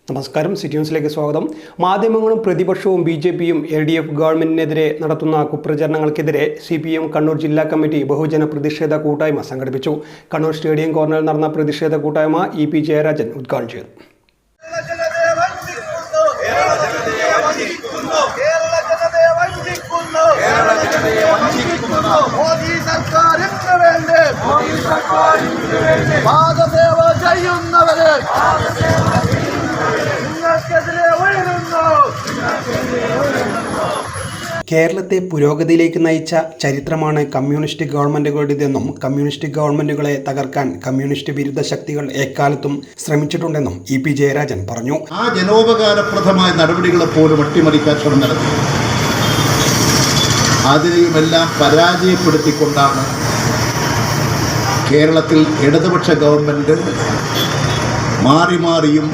നമസ്കാരം, സിറ്റി ന്യൂസിലേക്ക് സ്വാഗതം. മാധ്യമങ്ങളും പ്രതിപക്ഷവും ബി.ജെ.പിയും എൽ.ഡി.എഫ് ഗവൺമെന്റിനെതിരെ നടത്തുന്ന കുപ്രചരണങ്ങൾക്കെതിരെ CPM കണ്ണൂർ ജില്ലാ കമ്മിറ്റി ബഹുജന പ്രതിഷേധ കൂട്ടായ്മ സംഘടിപ്പിച്ചു. കണ്ണൂർ സ്റ്റേഡിയം കോർണറിൽ നടന്ന പ്രതിഷേധ കൂട്ടായ്മ E.P. ജയരാജൻ ഉദ്ഘാടനം ചെയ്തു. കേരളത്തെ പുരോഗതിയിലേക്ക് നയിച്ച ചരിത്രമാണ് കമ്മ്യൂണിസ്റ്റ് ഗവൺമെന്റുകളുടേതെന്നും കമ്മ്യൂണിസ്റ്റ് ഗവൺമെന്റുകളെ തകർക്കാൻ കമ്മ്യൂണിസ്റ്റ് വിരുദ്ധ ശക്തികൾ എക്കാലത്തും ശ്രമിച്ചിട്ടുണ്ടെന്നും E.P. ജയരാജൻ പറഞ്ഞു. ആ ജനോപകാരപ്രദമായ നടപടികളെ പോലും അട്ടിമറിക്കാൻ ശ്രമം നടത്തി. അതിനെയുമെല്ലാം പരാജയപ്പെടുത്തിക്കൊണ്ടാണ് കേരളത്തിൽ ഇടതുപക്ഷ ഗവൺമെന്റ് മാറി മാറിയും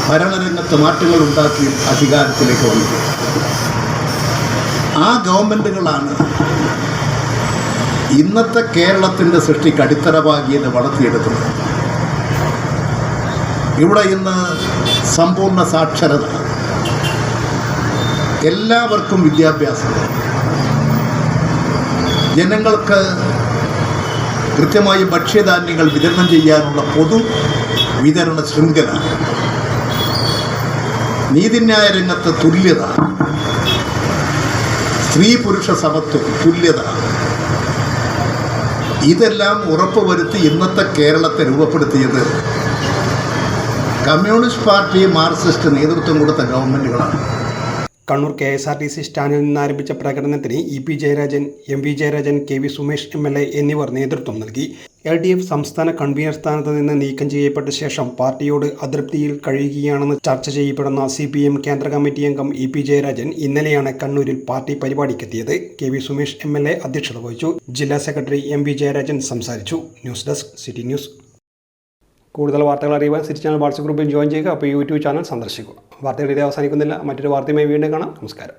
ഭരണരംഗത്ത് മാറ്റങ്ങൾ ഉണ്ടാക്കിയും അധികാരത്തിലേക്ക് വന്നത്. ആ ഗവൺമെന്റുകളാണ് ഇന്നത്തെ കേരളത്തിൻ്റെ സൃഷ്ടിക്ക് അടിത്തറവാകിയത് വളർത്തിയെടുക്കുന്നത്. ഇവിടെ ഇന്ന് സമ്പൂർണ്ണ സാക്ഷരത, എല്ലാവർക്കും വിദ്യാഭ്യാസം, ജനങ്ങൾക്ക് കൃത്യമായി ഭക്ഷ്യധാന്യങ്ങൾ വിതരണം ചെയ്യാനുള്ള പൊതു വിതരണ ശൃംഖല, നീതിന്യായ രംഗത്ത് തുല്യത, സ്ത്രീ പുരുഷ സമത്വം, തുല്യത, ഇതെല്ലാം ഉറപ്പുവരുത്തി ഇന്നത്തെ കേരളത്തെ രൂപപ്പെടുത്തിയത് കമ്മ്യൂണിസ്റ്റ് പാർട്ടി മാർക്സിസ്റ്റ് നേതൃത്വം കൊടുത്ത ഗവൺമെൻറ്റുകളാണ്. കണ്ണൂർ KSRTC സ്റ്റാൻഡിൽ നിന്ന് ആരംഭിച്ച പ്രകടനത്തിന് E.P. Jayarajan, M.V. Jayarajan, K.V. Sumesh MLA എന്നിവർ നേതൃത്വം നൽകി. LDF സംസ്ഥാന കൺവീനർ സ്ഥാനത്ത് നിന്ന് നീക്കം ചെയ്യപ്പെട്ട ശേഷം പാർട്ടിയോട് അതൃപ്തിയിൽ കഴിയുകയാണെന്ന് ചർച്ച ചെയ്യപ്പെടുന്ന CPM കേന്ദ്ര കമ്മിറ്റി അംഗം E.P. ജയരാജൻ ഇന്നലെയാണ് കണ്ണൂരിൽ പാർട്ടി പരിപാടിക്കെത്തിയത്. K.V. സുമേഷ് MLA അധ്യക്ഷത വഹിച്ചു. ജില്ലാ സെക്രട്ടറി M.V. ജയരാജൻ സംസാരിച്ചു. News desk, city news. കൂടുതൽ വാർത്തകൾ അറിയുവാൻ സിറ്റി ചാനൽ വാട്സ്ആപ്പ് ഗ്രൂപ്പിൽ ജോയിൻ ചെയ്യുക. അപ്പോൾ YouTube ചാനൽ സന്ദർശിക്കുക. വാർത്തകൾ ഇത് അവസാനിക്കുന്നില്ല. മറ്റൊരു വാർത്തയുമായി വീണ്ടും കാണാം. നമസ്കാരം.